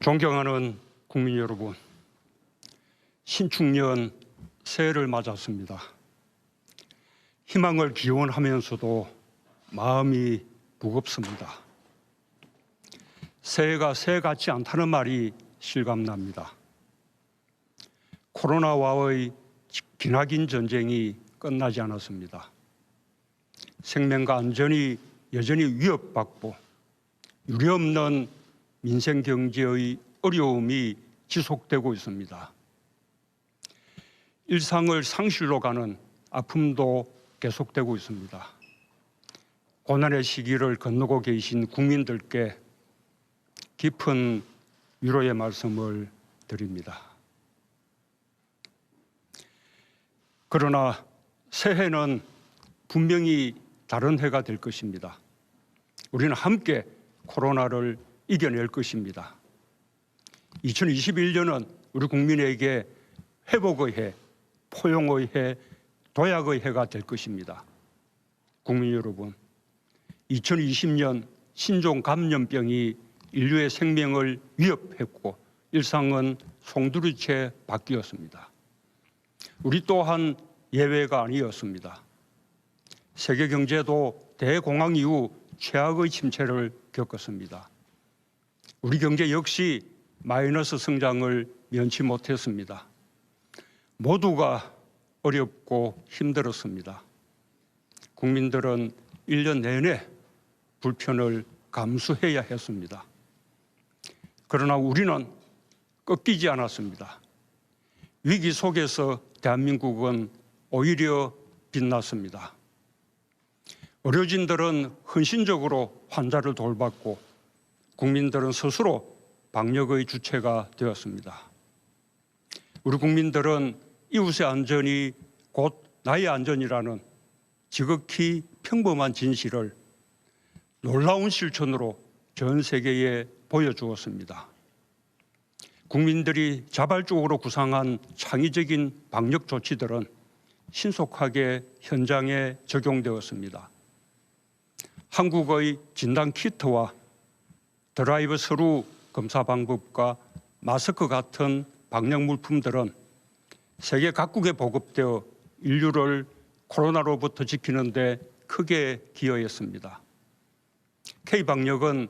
존경하는 국민 여러분, 신축년 새해를 맞았습니다. 희망을 기원하면서도 마음이 무겁습니다. 새해가 새해 같지 않다는 말이 실감납니다. 코로나와의 기나긴 전쟁이 끝나지 않았습니다. 생명과 안전이 여전히 위협받고 유례없는 민생 경제의 어려움이 지속되고 있습니다. 일상을 상실로 가는 아픔도 계속되고 있습니다. 고난의 시기를 건너고 계신 국민들께 깊은 위로의 말씀을 드립니다. 그러나 새해는 분명히 다른 해가 될 것입니다. 우리는 함께 코로나를 이겨낼 것입니다. 2021년은 우리 국민에게 회복의 해, 포용의 해, 도약의 해가 될 것입니다. 국민 여러분, 2020년 신종 감염병이 인류의 생명을 위협했고 일상은 송두리째 바뀌었습니다. 우리 또한 예외가 아니었습니다. 세계 경제도 대공황 이후 최악의 침체를 겪었습니다. 우리 경제 역시 마이너스 성장을 면치 못했습니다. 모두가 어렵고 힘들었습니다. 국민들은 1년 내내 불편을 감수해야 했습니다. 그러나 우리는 꺾이지 않았습니다. 위기 속에서 대한민국은 오히려 빛났습니다. 의료진들은 헌신적으로 환자를 돌봤고 국민들은 스스로 방역의 주체가 되었습니다. 우리 국민들은 이웃의 안전이 곧 나의 안전이라는 지극히 평범한 진실을 놀라운 실천으로 전 세계에 보여주었습니다. 국민들이 자발적으로 구상한 창의적인 방역 조치들은 신속하게 현장에 적용되었습니다. 한국의 진단 키트와 드라이브 스루 검사 방법과 마스크 같은 방역 물품들은 세계 각국에 보급되어 인류를 코로나로부터 지키는 데 크게 기여했습니다. K방역은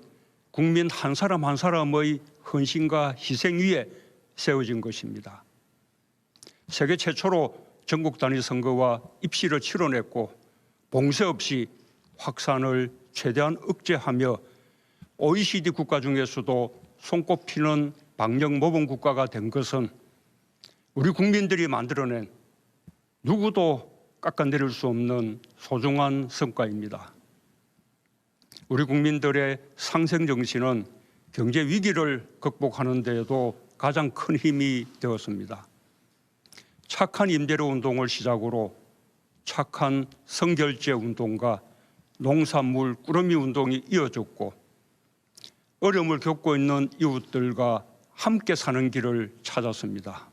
국민 한 사람 한 사람의 헌신과 희생 위에 세워진 것입니다. 세계 최초로 전국 단위 선거와 입시를 치러냈고 봉쇄 없이 확산을 최대한 억제하며 OECD 국가 중에서도 손꼽히는 방역 모범 국가가 된 것은 우리 국민들이 만들어낸 누구도 깎아내릴 수 없는 소중한 성과입니다. 우리 국민들의 상생 정신은 경제 위기를 극복하는 데에도 가장 큰 힘이 되었습니다. 착한 임대료 운동을 시작으로 착한 성결제 운동과 농산물 꾸러미 운동이 이어졌고 어려움을 겪고 있는 이웃들과 함께 사는 길을 찾았습니다.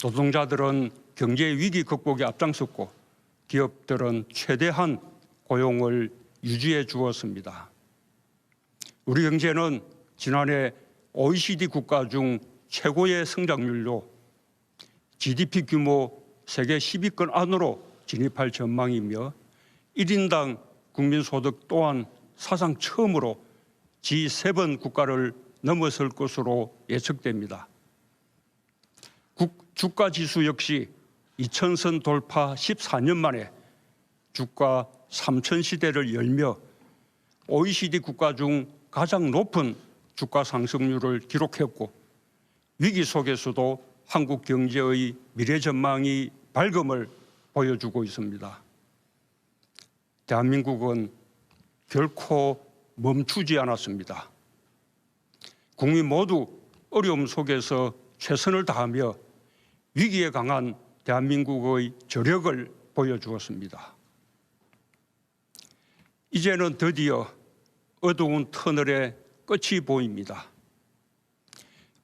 노동자들은 경제 위기 극복에 앞장섰고 기업들은 최대한 고용을 유지해 주었습니다. 우리 경제는 지난해 OECD 국가 중 최고의 성장률로 GDP 규모 세계 10위권 안으로 진입할 전망이며 1인당 국민소득 또한 사상 처음으로 G7 국가를 넘어설 것으로 예측됩니다. 주가지수 역시 2000선 돌파 14년 만에 주가 3000 시대를 열며 OECD 국가 중 가장 높은 주가 상승률을 기록했고 위기 속에서도 한국 경제의 미래 전망이 밝음을 보여주고 있습니다. 대한민국은 결코 멈추지 않았습니다. 국민 모두 어려움 속에서 최선을 다하며 위기에 강한 대한민국의 저력을 보여주었습니다. 이제는 드디어 어두운 터널의 끝이 보입니다.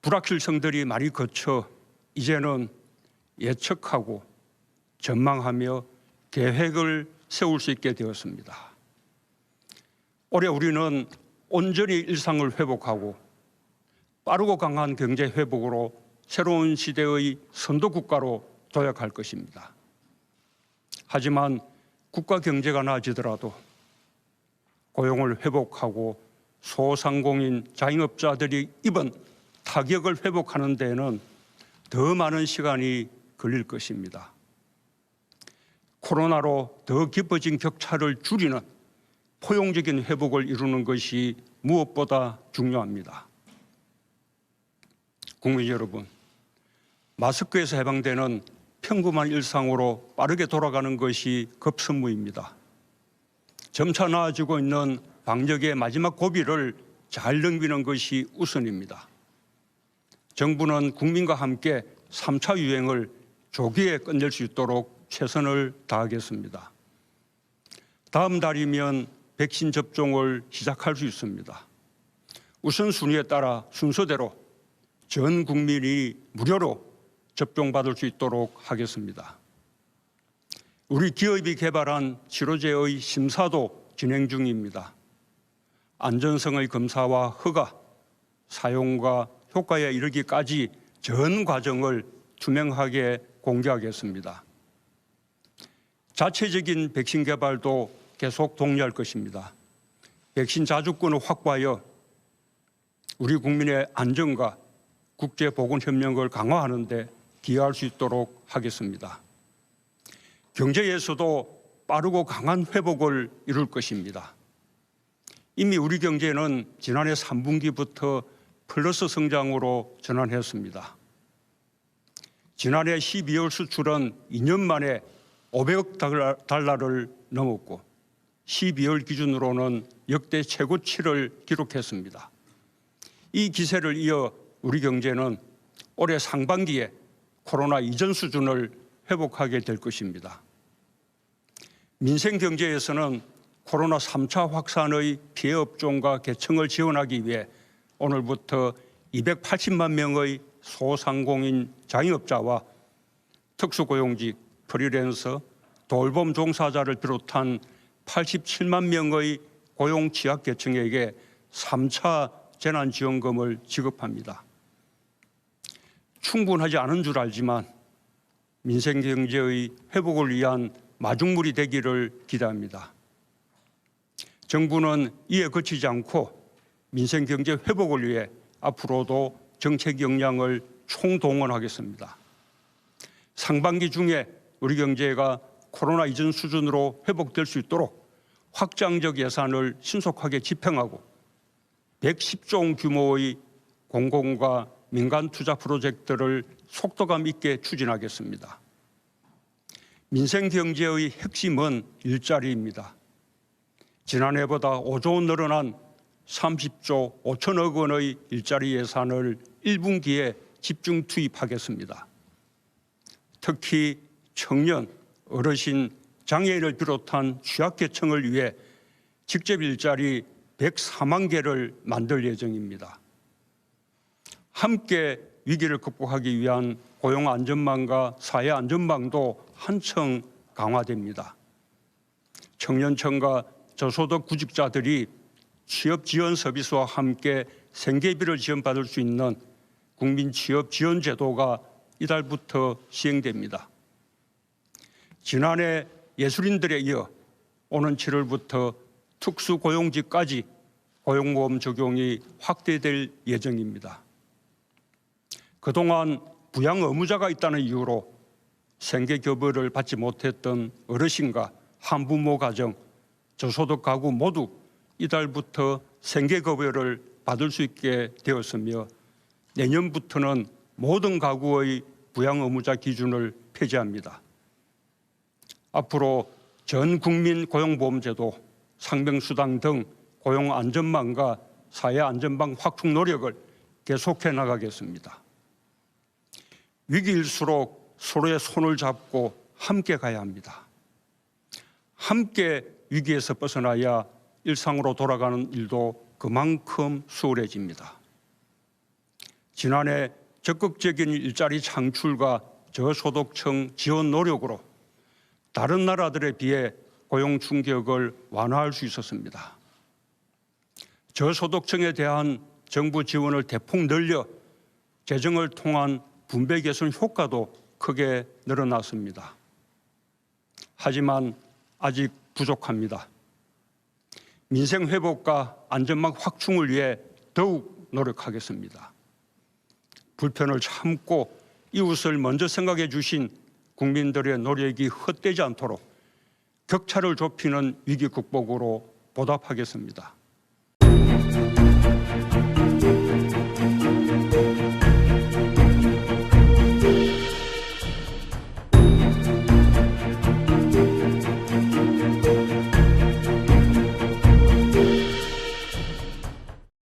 불확실성들이 많이 거쳐 이제는 예측하고 전망하며 계획을 세울 수 있게 되었습니다. 올해 우리는 온전히 일상을 회복하고 빠르고 강한 경제 회복으로 새로운 시대의 선도국가로 도약할 것입니다. 하지만 국가 경제가 나아지더라도 고용을 회복하고 소상공인 자영업자들이 입은 타격을 회복하는 데에는 더 많은 시간이 걸릴 것입니다. 코로나로 더 깊어진 격차를 줄이는 포용적인 회복을 이루는 것이 무엇보다 중요합니다. 국민 여러분, 마스크에서 해방되는 평범한 일상으로 빠르게 돌아가는 것이 급선무입니다. 점차 나아지고 있는 방역의 마지막 고비를 잘 넘기는 것이 우선입니다. 정부는 국민과 함께 3차 유행을 조기에 끝낼 수 있도록 최선을 다하겠습니다. 다음 달이면 백신 접종을 시작할 수 있습니다. 우선순위에 따라 순서대로 전 국민이 무료로 접종받을 수 있도록 하겠습니다. 우리 기업이 개발한 치료제의 심사도 진행 중입니다. 안전성의 검사와 허가, 사용과 효과에 이르기까지 전 과정을 투명하게 공개하겠습니다. 자체적인 백신 개발도 계속 독려할 것입니다. 백신 자주권을 확보하여 우리 국민의 안전과 국제보건협력을 강화하는 데 기여할 수 있도록 하겠습니다. 경제에서도 빠르고 강한 회복을 이룰 것입니다. 이미 우리 경제는 지난해 3분기부터 플러스 성장으로 전환했습니다. 지난해 12월 수출은 2년 만에 500억 달러를 넘었고 12월 기준으로는 역대 최고치를 기록했습니다. 이 기세를 이어 우리 경제는 올해 상반기에 코로나 이전 수준을 회복하게 될 것입니다. 민생 경제에서는 코로나 3차 확산의 피해 업종과 계층을 지원하기 위해 오늘부터 280만 명의 소상공인 자영업자와 특수고용직, 프리랜서, 돌봄 종사자를 비롯한 87만 명의 고용 취약 계층에게 3차 재난지원금을 지급합니다. 충분하지 않은 줄 알지만 민생경제의 회복을 위한 마중물이 되기를 기대합니다. 정부는 이에 그치지 않고 민생경제 회복을 위해 앞으로도 정책 역량을 총동원하겠습니다. 상반기 중에 우리 경제가 코로나 이전 수준으로 회복될 수 있도록 확장적 예산을 신속하게 집행하고 110조 원 규모의 공공과 민간 투자 프로젝트를 속도감 있게 추진하겠습니다. 민생 경제의 핵심은 일자리입니다. 지난해보다 5조 원 늘어난 30조 5천억 원의 일자리 예산을 1분기에 집중 투입하겠습니다. 특히 청년, 어르신, 장애인을 비롯한 취약계층을 위해 직접 일자리 104만 개를 만들 예정입니다. 함께 위기를 극복하기 위한 고용안전망과 사회안전망도 한층 강화됩니다. 청년층과 저소득 구직자들이 취업지원 서비스와 함께 생계비를 지원받을 수 있는 국민취업지원제도가 이달부터 시행됩니다. 지난해 예술인들에 이어 오는 7월부터 특수고용직까지 고용보험 적용이 확대될 예정입니다. 그동안 부양 의무자가 있다는 이유로 생계급여를 받지 못했던 어르신과 한부모 가정, 저소득 가구 모두 이달부터 생계급여를 받을 수 있게 되었으며 내년부터는 모든 가구의 부양 의무자 기준을 폐지합니다. 앞으로 전 국민 고용보험제도, 상병수당 등 고용안전망과 사회안전망 확충 노력을 계속해 나가겠습니다. 위기일수록 서로의 손을 잡고 함께 가야 합니다. 함께 위기에서 벗어나야 일상으로 돌아가는 일도 그만큼 수월해집니다. 지난해 적극적인 일자리 창출과 저소득층 지원 노력으로 다른 나라들에 비해 고용 충격을 완화할 수 있었습니다. 저소득층에 대한 정부 지원을 대폭 늘려 재정을 통한 분배 개선 효과도 크게 늘어났습니다. 하지만 아직 부족합니다. 민생 회복과 안전망 확충을 위해 더욱 노력하겠습니다. 불편을 참고 이웃을 먼저 생각해 주신 국민들의 노력이 헛되지 않도록 격차를 좁히는 위기 극복으로 보답하겠습니다.